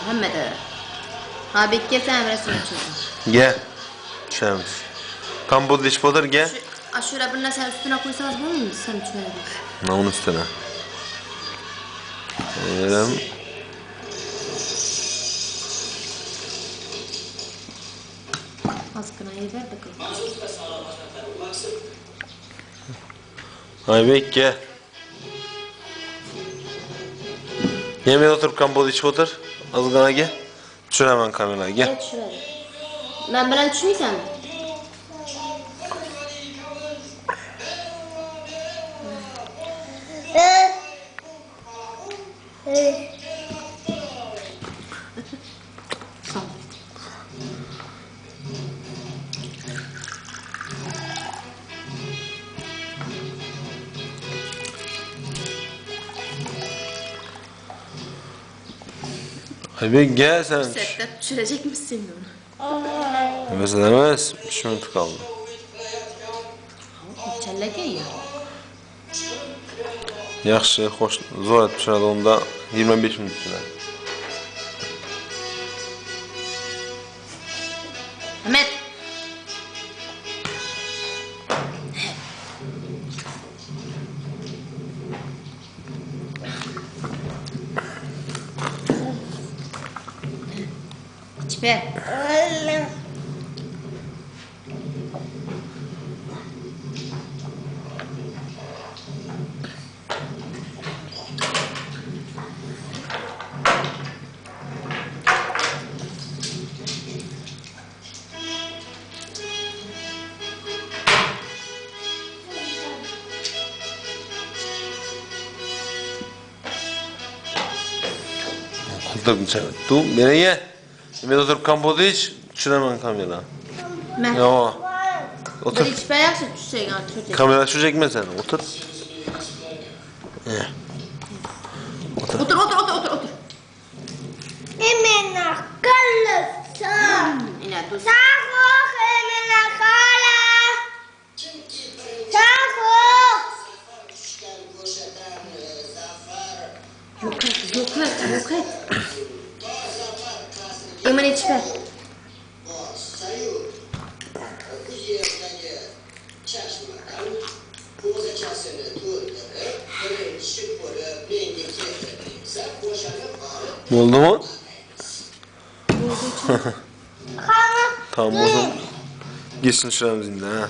Hamma da. Ha bekle sen resim çizin. Gel. Şemiz. Kompot iç bodur gel. Aşure bir narsa üstüne koysanız olur mu? Sen çöre. Ne onun üstüne? Eğelim. Azkına yeter de kız. Aybek gel. Yemeğe oturup kompot içip otur. Azgana gel. Düşür hemen kameraya gel. Evet şuraya. Ben bilen düşünüyorsan. Sağ ol. Aybek gel sen. Sette düşürecek misin onu? Mesela demez. 3 minut kaldı. Çellek ya. Yaxşı, hoş. Zor etmişler onda 25 minut sürer. Ahmet. İç be. Otur bir çay. Tu nereye? Yemeğe oturup kompot iç. Düşür hemen kamera. Ben. Yo. Bir Otur. iç be yapsa düşecek yani çocuk. Kamera düşecek mi sen? Otur. Otur otur otur otur otur. Hemen akıllısın. İner dur. Sağlık hemen akıllı. Sağlık. Yok et yok et yok et. Hemen iç be. Oldu mu? Kanı. Tamam o zaman. Gitsin şuramızın da ha.